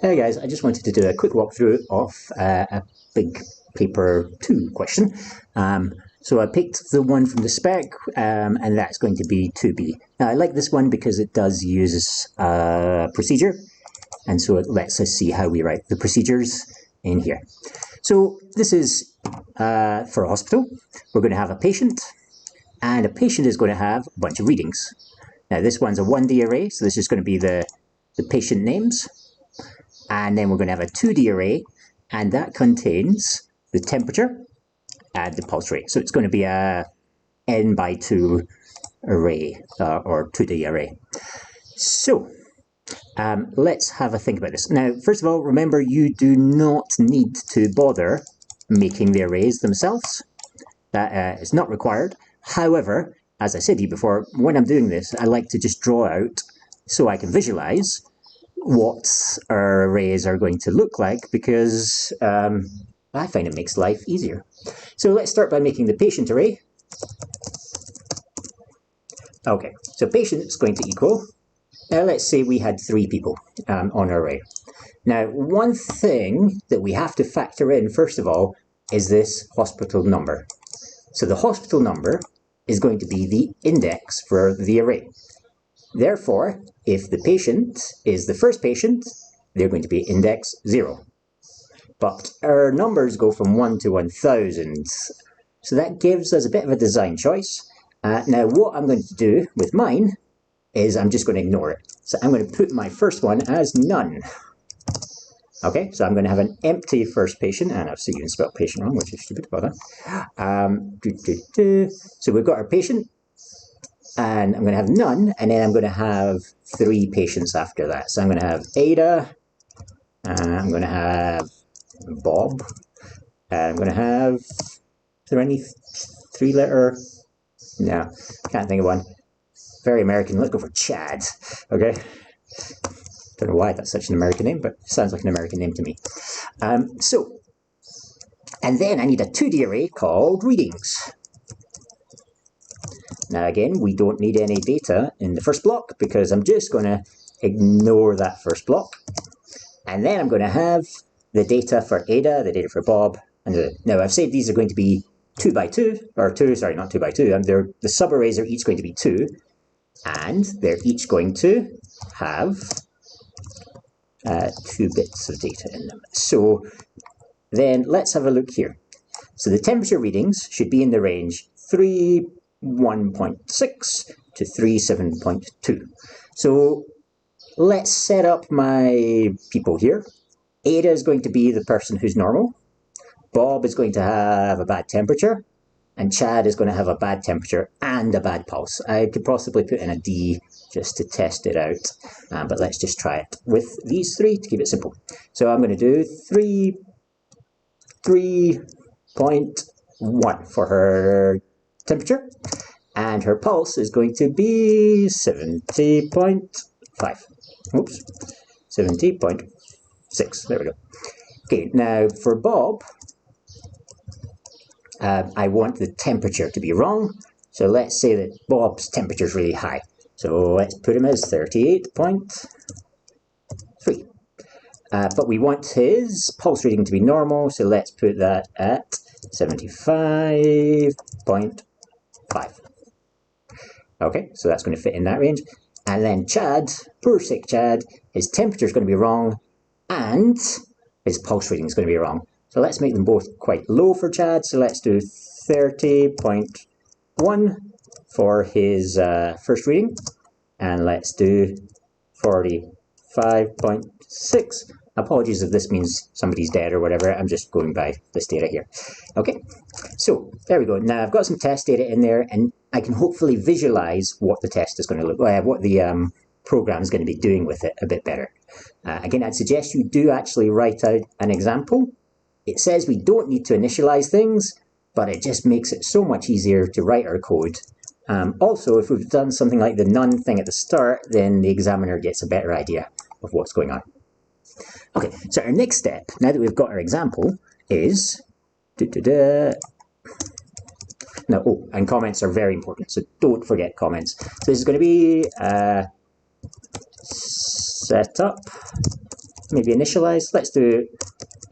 Hey guys, I just wanted to do a quick walkthrough of a big paper 2 question. So I picked the one from the spec, and that's going to be 2B. Now I like this one because it does use a procedure, and so it lets us see how we write the procedures in here. So this is for a hospital. We're going to have a patient, and a patient is going to have a bunch of readings. Now this one's a 1D array, so this is going to be the patient names. And then we're going to have a 2D array, and that contains the temperature and the pulse rate. So it's going to be a n by 2 array, or 2D array. So let's have a think about this. Now, first of all, remember you do not need to bother making the arrays themselves. That is not required. However, as I said to you before, when I'm doing this, I like to just draw out so I can visualize what our arrays are going to look like, because I find it makes life easier. So let's start by making the patient array. Okay, so patient is going to equal, now let's say we had 3 people on our array. Now, one thing that we have to factor in, first of all, is this hospital number. So the hospital number is going to be the index for the array. Therefore, if the patient is the first patient, they're going to be index 0. But our numbers go from 1 to 1000. So that gives us a bit of a design choice. Now, what I'm going to do with mine is I'm just going to ignore it. So I'm going to put my first one as none. Okay, so I'm going to have an empty first patient, and I've seen you spelled patient wrong, which is stupid about that. So we've got our patient, and I'm going to have none, and then I'm going to have 3 patients after that. So I'm going to have Ada, and I'm going to have Bob, and I'm going to have, is there any 3-letter? No, can't think of one. Very American, let's go for Chad, okay? Don't know why that's such an American name, but it sounds like an American name to me. And then I need a 2D array called readings. Now again, we don't need any data in the first block because I'm just going to ignore that first block. And then I'm going to have the data for Ada, the data for Bob. And now I've said these are going to be 2 by 2, or 2, sorry, not 2 by 2. The subarrays are each going to be 2. And they're each going to have 2 bits of data in them. So then let's have a look here. So the temperature readings should be in the range 31.6 to 37.2. So let's set up my people here. Ada is going to be the person who's normal. Bob is going to have a bad temperature. And Chad is going to have a bad temperature and a bad pulse. I could possibly put in a D just to test it out. But let's just try it with these 3 to keep it simple. So I'm going to do 3.1 for her temperature. And her pulse is going to be 70.5. Oops, 70.6. There we go. Okay, now for Bob, I want the temperature to be wrong. So let's say that Bob's temperature is really high. So let's put him as 38.3. But we want his pulse reading to be normal, so let's put that at 75.5. Okay, so that's going to fit in that range. And then Chad, poor sick Chad, his temperature is going to be wrong, and his pulse reading is going to be wrong. So let's make them both quite low for Chad. So let's do 30.1 for his first reading. And let's do 45.6. Apologies if this means somebody's dead or whatever. I'm just going by this data here. Okay, so there we go. Now I've got some test data in there, and I can hopefully visualize what the test is going to look like, what the program is going to be doing with it a bit better. Again, I'd suggest you do actually write out an example. It says we don't need to initialize things, but it just makes it so much easier to write our code. Also, if we've done something like the none thing at the start, then the examiner gets a better idea of what's going on. Okay, so our next step, now that we've got our example, is... Now, oh, and comments are very important, so don't forget comments. So this is going to be setup maybe initialize. Let's do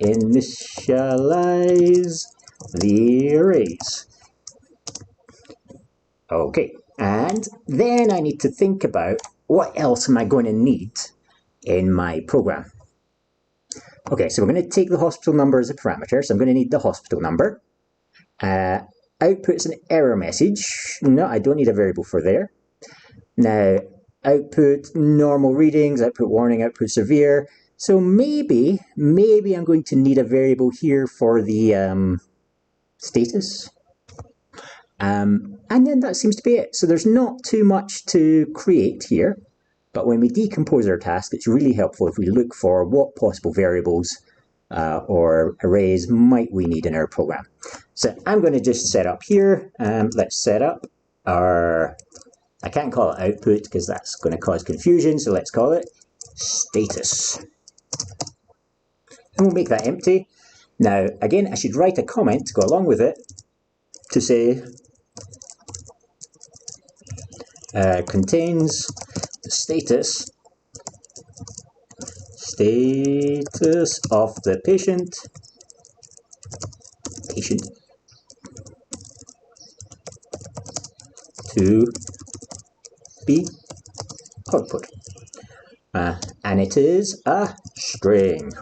initialize the arrays. Okay, and then I need to think about what else am I going to need in my program. Okay, so we're going to take the hospital number as a parameter, so I'm going to need the hospital number. Output's an error message. No, I don't need a variable for there. Now, output normal readings, output warning, output severe. So maybe I'm going to need a variable here for the status. And then that seems to be it. So there's not too much to create here. But when we decompose our task, it's really helpful if we look for what possible variables or arrays might we need in our program. So I'm going to just set up here. Let's set up our, I can't call it output because that's going to cause confusion. So let's call it status. And we'll make that empty. Now, again, I should write a comment to go along with it to say contains the status of the patient to be output. And it is a string.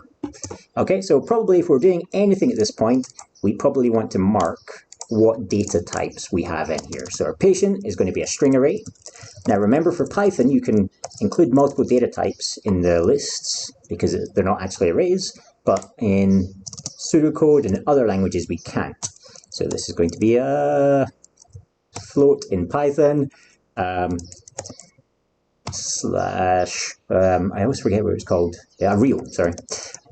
Okay, so probably if we're doing anything at this point, we probably want to mark what data types we have in here. So our patient is going to be a string array. Now remember, for Python, you can include multiple data types in the lists because they're not actually arrays, but in pseudocode and other languages we can't. So this is going to be a float in Python, slash, I always forget what it's called, a real, sorry,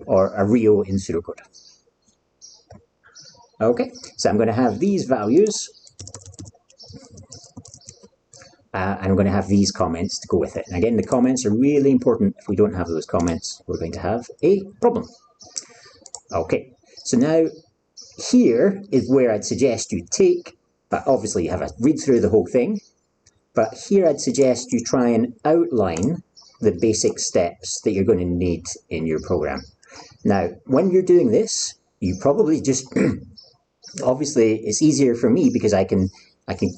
or a real in pseudocode. Okay, so I'm going to have these values, and I'm going to have these comments to go with it. And again, the comments are really important. If we don't have those comments, we're going to have a problem. Okay, so now here is where I'd suggest you take, but obviously you have a read through the whole thing, but here I'd suggest you try and outline the basic steps that you're going to need in your program. Now, when you're doing this, you probably just obviously it's easier for me because I can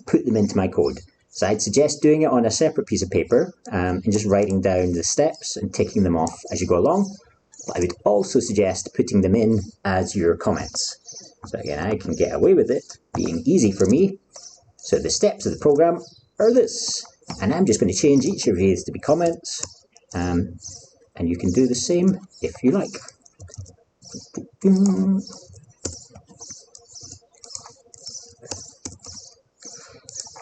put them into my code. So I'd suggest doing it on a separate piece of paper and just writing down the steps and ticking them off as you go along. But I would also suggest putting them in as your comments. So again, I can get away with it being easy for me. So the steps of the program are this, and I'm just going to change each of these to be comments, and you can do the same if you like.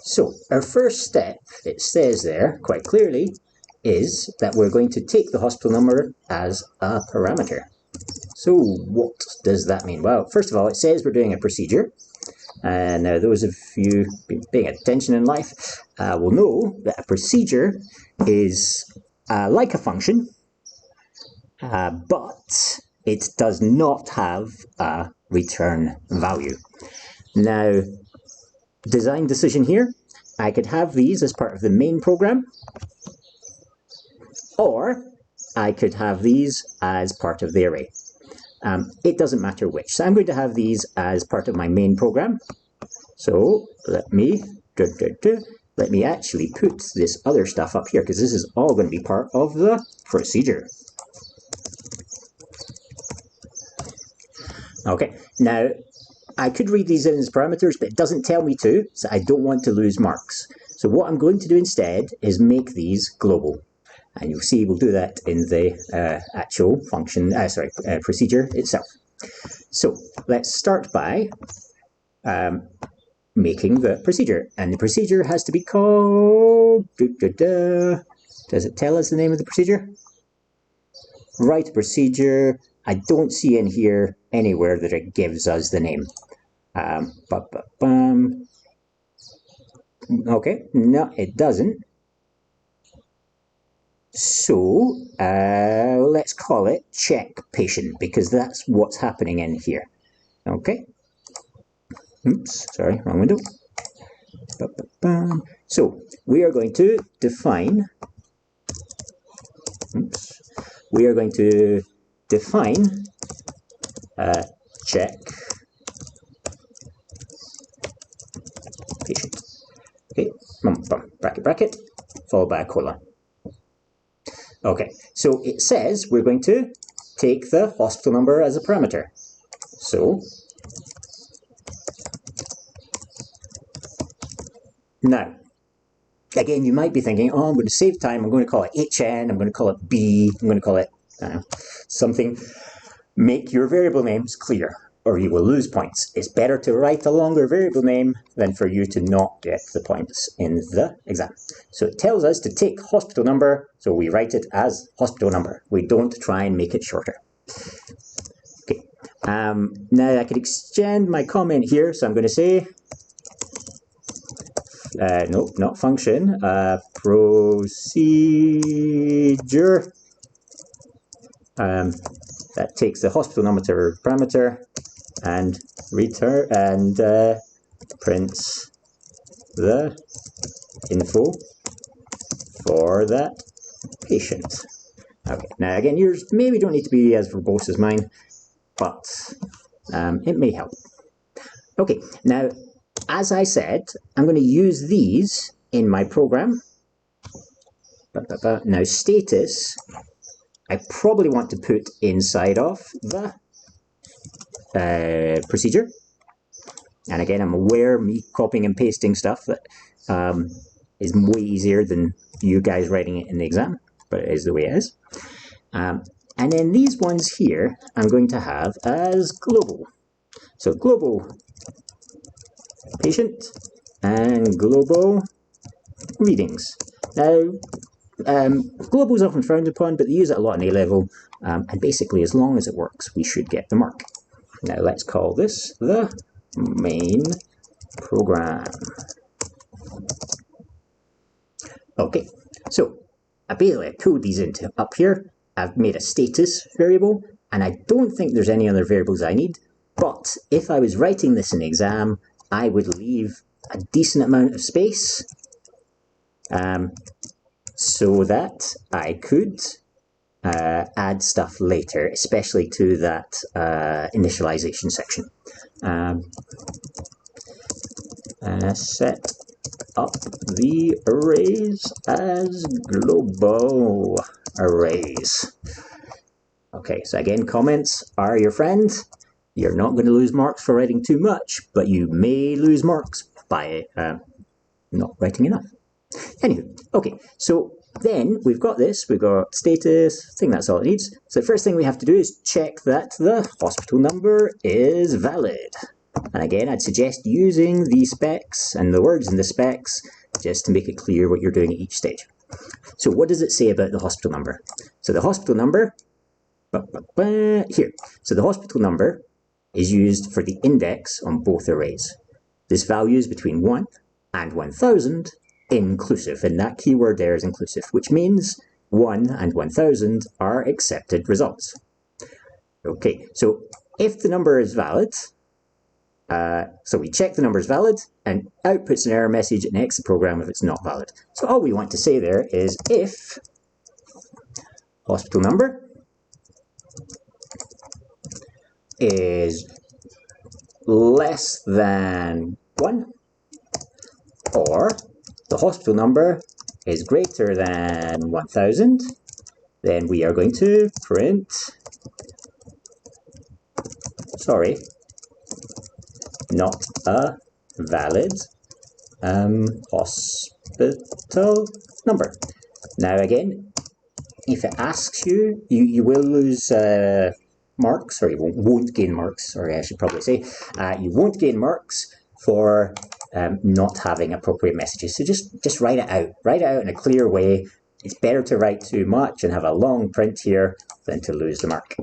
So our first step, it says there quite clearly, is that we're going to take the hospital number as a parameter. So what does that mean? Well, first of all, it says we're doing a procedure. And now those of you been paying attention in life will know that a procedure is like a function, but it does not have a return value. Now, design decision here, I could have these as part of the main program, or I could have these as part of the array. It doesn't matter which. So I'm going to have these as part of my main program. So let me actually put this other stuff up here because this is all going to be part of the procedure. Okay, now I could read these in as parameters, but it doesn't tell me to, so I don't want to lose marks. So what I'm going to do instead is make these global. And you'll see we'll do that in the actual function, procedure itself. So let's start by making the procedure. And the procedure has to be called... Does it tell us the name of the procedure? Write procedure. I don't see in here anywhere that it gives us the name. Okay, no, it doesn't. So let's call it check patient because that's what's happening in here. Okay. Oops, sorry, wrong window. So we are going to define. We are going to define check patient. Okay, bracket, bracket, followed by a colon. Okay, so it says we're going to take the hospital number as a parameter. So now, again, you might be thinking, oh, I'm going to save time, I'm going to call it HN, I'm going to call it B, I'm going to call it, I don't know, something. Make your variable names clear, or you will lose points. It's better to write a longer variable name than for you to not get the points in the exam. So it tells us to take hospital number, so we write it as hospital number. We don't try and make it shorter. Okay. Now I could extend my comment here, so I'm going to say, nope, not function, procedure. That takes the hospital number parameter and return and prints the info for that patient. Okay, now again, yours maybe don't need to be as verbose as mine, but it may help. Okay, now as I said, I'm going to use these in my program. Now status, I probably want to put inside of the procedure. And again, I'm aware me copying and pasting stuff that is way easier than you guys writing it in the exam, but it is the way it is. And then these ones here, I'm going to have as global. So global patient and global readings. Now, global is often frowned upon, but they use it a lot in A-level, and basically as long as it works, we should get the mark. Now let's call this the main program. Okay, so I basically pulled these into up here. I've made a status variable, and I don't think there's any other variables I need, but if I was writing this in the exam, I would leave a decent amount of space so that I could add stuff later, especially to that initialization section. Set up the arrays as global arrays. Okay, so again, comments are your friend. You're not going to lose marks for writing too much, but you may lose marks by not writing enough. Anywho, okay, so then we've got this, we've got status, I think that's all it needs. So the first thing we have to do is check that the hospital number is valid. And again, I'd suggest using the specs and the words in the specs just to make it clear what you're doing at each stage. So what does it say about the hospital number? So the hospital number, here. So the hospital number is used for the index on both arrays. This value is between 1 and 1000 inclusive, and that keyword there is inclusive, which means 1 and 1000 are accepted results. Okay, so if the number is valid, so we check the number is valid and outputs an error message and exits the program if it's not valid. So all we want to say there is if hospital number is less than 1 or the hospital number is greater than 1000, then we are going to print, sorry, not a valid hospital number. Now again, if it asks you, you will lose marks, or you won't gain marks, sorry, I should probably say, you won't gain marks for not having appropriate messages. So just write it out in a clear way. It's better to write too much and have a long print here than to lose the mark.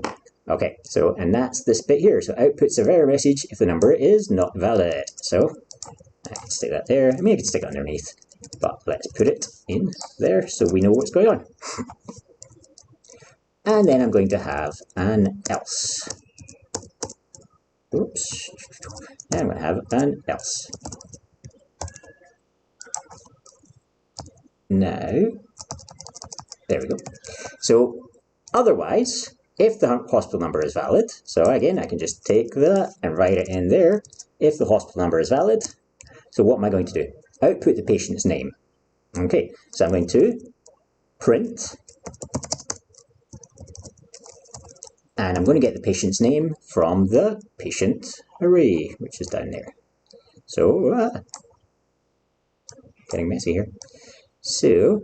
Okay, so, and that's this bit here. So outputs an error message if the number is not valid. So I can stick that there. I mean, I can stick it underneath, but let's put it in there so we know what's going on. And then I'm going to have an else. Oops. And I'm going to have an else. Now, there we go. So otherwise, if the hospital number is valid, so again, I can just take that and write it in there, if the hospital number is valid. So what am I going to do? Output the patient's name. Okay, so I'm going to print, and I'm going to get the patient's name from the patient array, which is down there. So, getting messy here. So,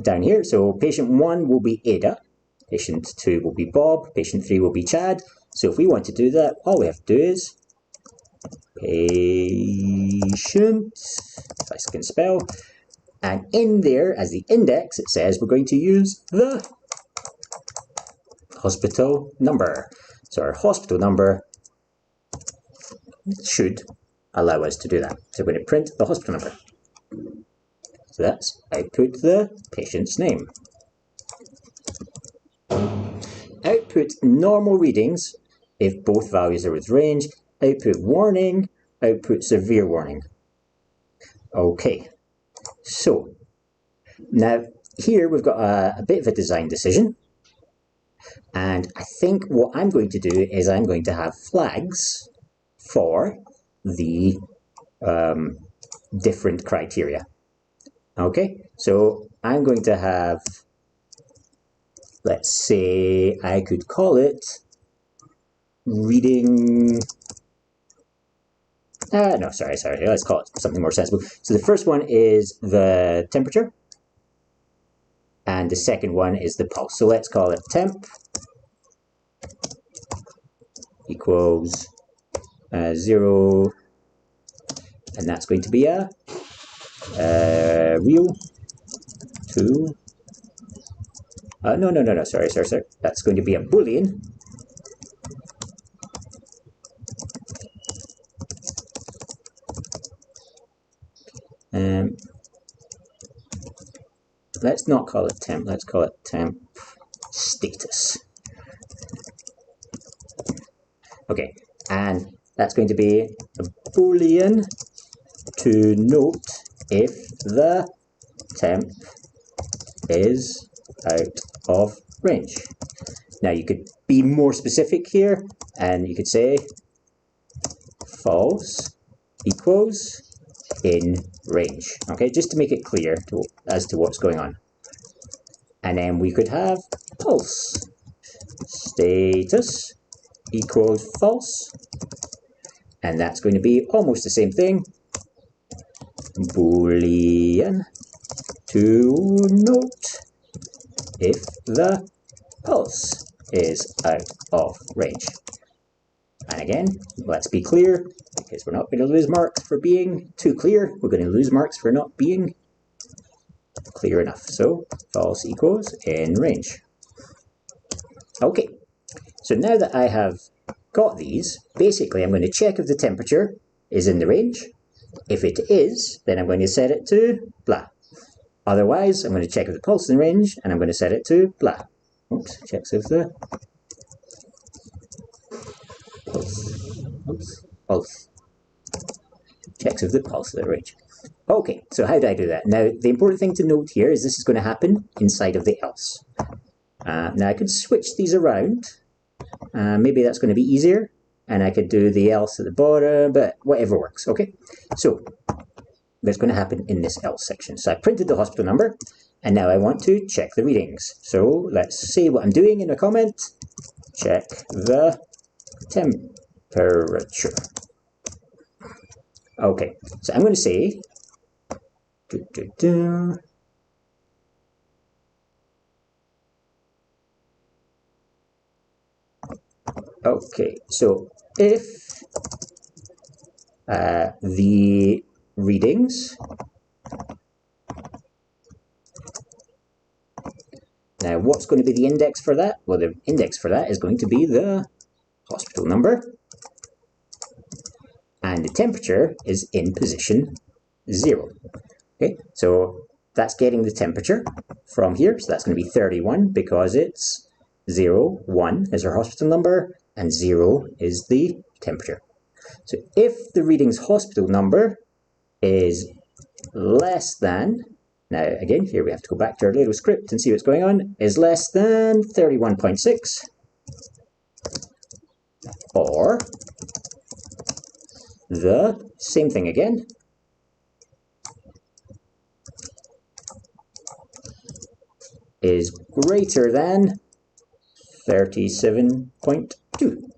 down here, so patient 1 will be Ada, patient 2 will be Bob, patient 3 will be Chad. So if we want to do that, all we have to do is patient, if I can spell, and in there, as the index, it says we're going to use the hospital number. So our hospital number should allow us to do that. So we're going to print the hospital number. So that's output the patient's name. Output normal readings if both values are with range. Output warning, output severe warning. Okay, so now here we've got a bit of a design decision. And I think what I'm going to do is I'm going to have flags for the different criteria. Okay, so I'm going to have, let's say, I could call it reading, no, sorry, let's call it something more sensible. So the first one is the temperature, and the second one is the pulse. So let's call it temp equals 0, and that's going to be a real 2. No, sorry. That's going to be a Boolean. Let's not call it temp, let's call it temp status. Okay, and that's going to be a Boolean to note if the temp is out of range. Now you could be more specific here, and you could say false equals in range. Okay, just to make it clear as to what's going on. And then we could have pulse status equals false, and that's going to be almost the same thing. Boolean to note if the pulse is out of range. And again, let's be clear, because we're not going to lose marks for being too clear. We're going to lose marks for not being clear enough. So false equals in range. Okay, so now that I have got these, basically I'm going to check if the temperature is in the range. If it is, then I'm going to set it to blah. Otherwise, I'm going to check if the pulse is in range, and I'm going to set it to blah. Oops, checks if the pulse. Checks if the pulse is in range. Okay, so how do I do that? Now, the important thing to note here is this is going to happen inside of the else. Now, I could switch these around. Maybe that's going to be easier, and I could do the else at the bottom, but whatever works, okay? So, that's going to happen in this else section. So I printed the hospital number, and now I want to check the readings. So let's say what I'm doing in a comment. Check the temperature. Okay, so I'm going to say okay, so if the readings, now what's going to be the index for that? Well, the index for that is going to be the hospital number, and the temperature is in position 0. Okay, so that's getting the temperature from here, so that's going to be 31 because it's 0, 1 is our hospital number, and 0 is the temperature. So if the reading's hospital number is less than Now again, here we have to go back to our little script and see what's going on, is less than 31.6, or the same thing again, is greater than 37.2.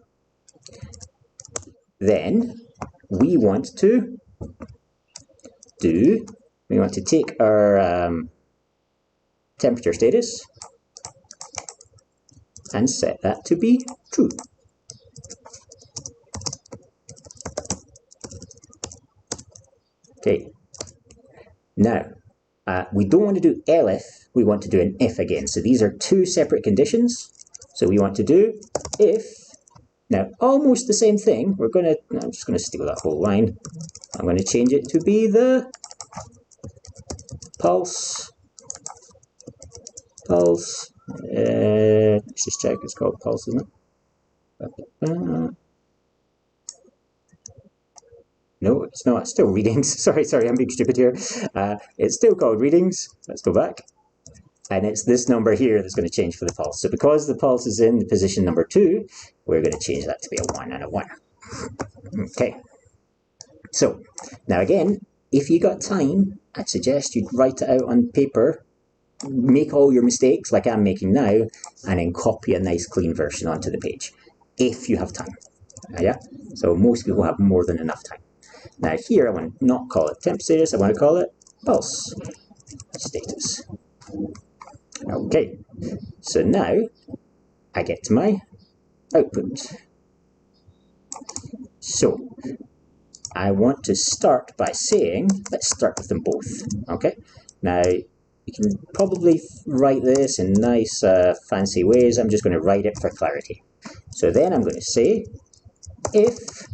Then we want to take our temperature status and set that to be true. Okay, now we don't want to do elif, we want to do an if again. So these are two separate conditions. So we want to do if, now almost the same thing, I'm just going to steal that whole line. I'm going to change it to be the pulse, let's just check, it's called pulse, isn't it? No, it's not, it's still readings. sorry, I'm being stupid here. It's still called readings. Let's go back. And it's this number here that's going to change for the pulse. So because the pulse is in the position number 2, we're going to change that to be a 1 and a 1. Okay. So, now again, if you got time, I'd suggest you'd write it out on paper, make all your mistakes like I'm making now, and then copy a nice clean version onto the page, if you have time. Yeah? So most people have more than enough time. Now here, I want to not call it temp status, I want to call it pulse status. Okay, so now I get to my output. So I want to start by saying, let's start with them both. Okay, now you can probably write this in nice fancy ways. I'm just going to write it for clarity. So then I'm going to say if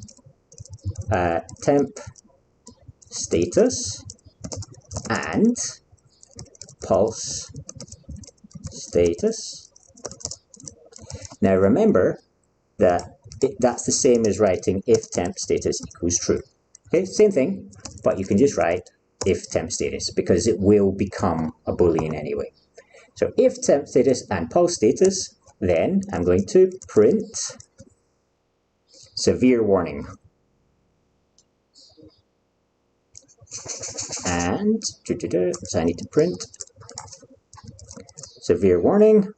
temp status and pulse status. Now remember that that's the same as writing if temp status equals true. Okay, same thing, but you can just write if temp status because it will become a Boolean anyway. So if temp status and pulse status, then I'm going to print severe warning. And so I need to print severe warning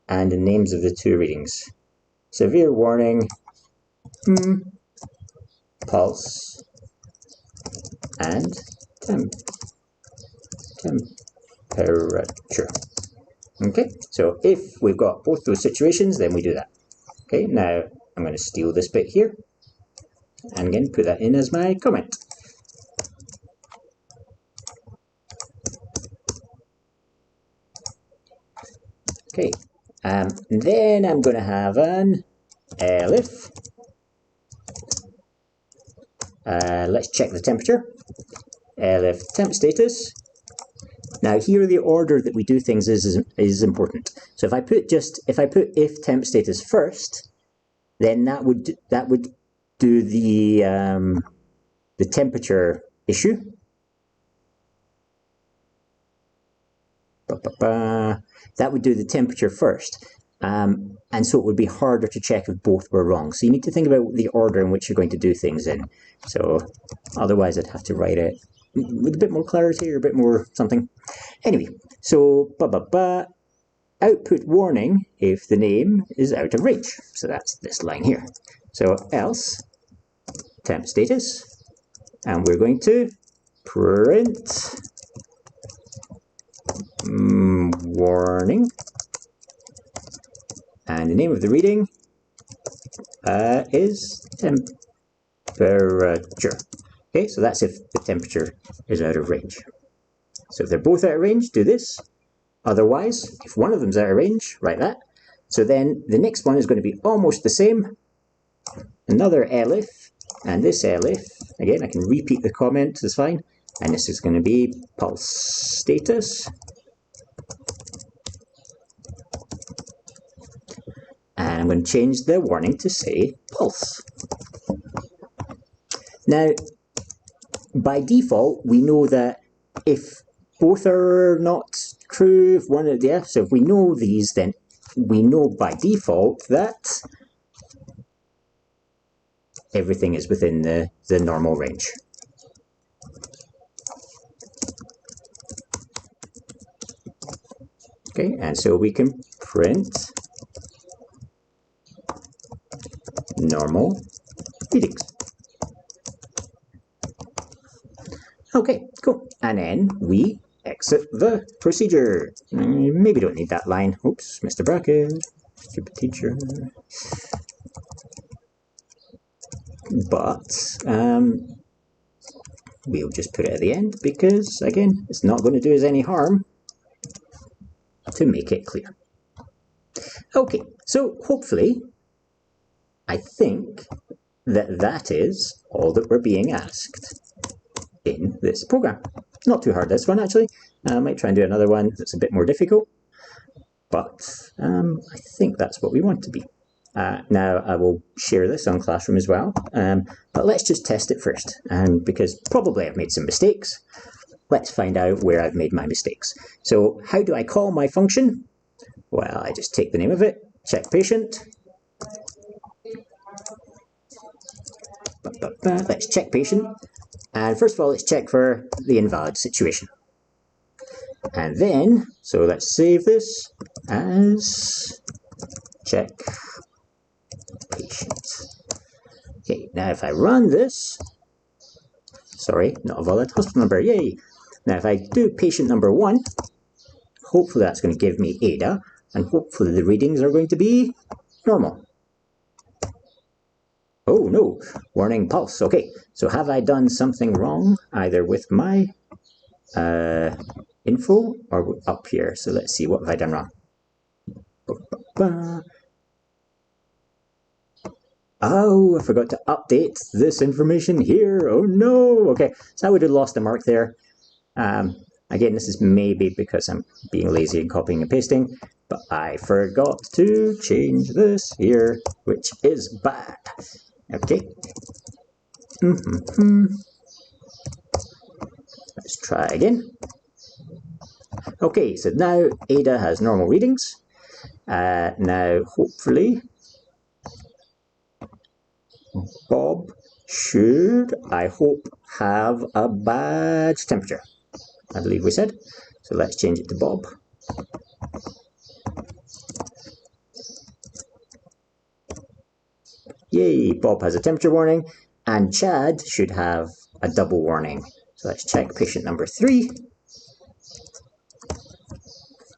and the names of the two readings. Severe warning, pulse, and temperature. Okay, so if we've got both those situations, then we do that. Okay, now I'm going to steal this bit here and again put that in as my comment. Okay, then I'm going to have an elif. Let's check the temperature. Elif temp status. Now here the order that we do things is important. So if I put if temp status first, then that would do the temperature issue. That would do the temperature first. And so it would be harder to check if both were wrong. So you need to think about the order in which you're going to do things in. So otherwise I'd have to write it with a bit more clarity or a bit more something. Anyway, so output warning if the name is out of range. So that's this line here. So else temp status, and we're going to print warning, and the name of the reading is temperature. Okay, so that's if the temperature is out of range. So if they're both out of range, do this. Otherwise, if one of them's out of range, write that. So then the next one is going to be almost the same. Another elif, and this elif, again, I can repeat the comment, it's fine. And this is going to be pulse status. And I'm I'm going to change the warning to say pulse. Now, by default, we know that if both are not true, if one of the so if we know these, then we know by default that everything is within the normal range. Okay, and so we can print normal readings. Okay, cool. And then we exit the procedure. Maybe don't need that line. Oops, Mr. Bracket, stupid teacher. But we'll just put it at the end because, again, it's not going to do us any harm to make it clear. Okay, so hopefully, I think that that is all that we're being asked in this program. Not too hard, this one, actually. I might try and do another one that's a bit more difficult, but I think that's what we want to be. Now, I will share this on Classroom as well, but let's just test it first, because probably I've made some mistakes. Let's find out where I've made my mistakes. So, how do I call my function? Well, I just take the name of it, check patient. Let's check patient. And first of all, let's check for the invalid situation. And then, so let's save this as check patient. Okay, now if I run this, sorry, not a valid hospital number, yay. Now if I do patient number 1, hopefully that's going to give me Ada, and hopefully the readings are going to be normal. Oh no, warning pulse. Okay, so have I done something wrong either with my info or up here? So let's see, what have I done wrong? Oh, I forgot to update this information here. Oh no. Okay, so I would have lost a mark there. Again, this is maybe because I'm being lazy and copying and pasting, but I forgot to change this here, which is bad. Okay. Let's try again. Okay, so now Ada has normal readings. Now, hopefully, Bob should, I hope, have a badge temperature. I believe we said. So let's change it to Bob. Yay, Bob has a temperature warning, and Chad should have a double warning. So let's check patient number 3.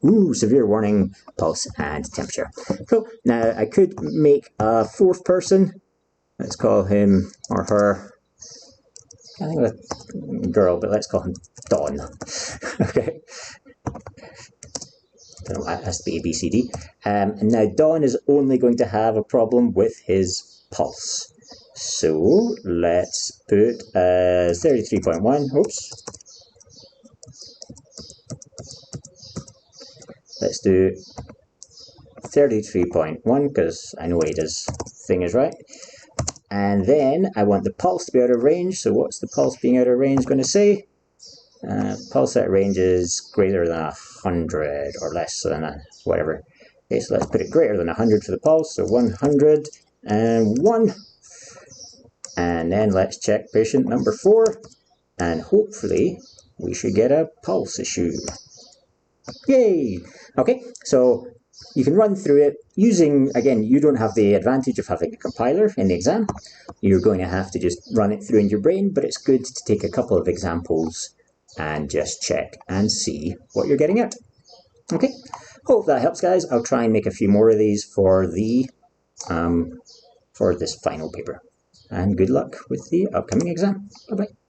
Ooh, severe warning, pulse and temperature. Cool. Now I could make a 4th person. Let's call him or her. I think it's a girl, but let's call him Dawn. Okay. It has to be A, B, C, D. And now Dawn is only going to have a problem with his pulse. So let's put 33.1. Oops. Let's do 33.1 because I know Ada's thing is right. And then I want the pulse to be out of range. So what's the pulse being out of range going to say? Pulse out of range is greater than 100 or less than whatever. Okay, so let's put it greater than 100 for the pulse. So 101. And then let's check patient number 4. And hopefully we should get a pulse issue. Yay! Okay, so you can run through it using, again, you don't have the advantage of having a compiler in the exam. You're going to have to just run it through in your brain, but it's good to take a couple of examples and just check and see what you're getting at. Okay, hope that helps, guys. I'll try and make a few more of these for the for this final paper. And good luck with the upcoming exam. Bye-bye.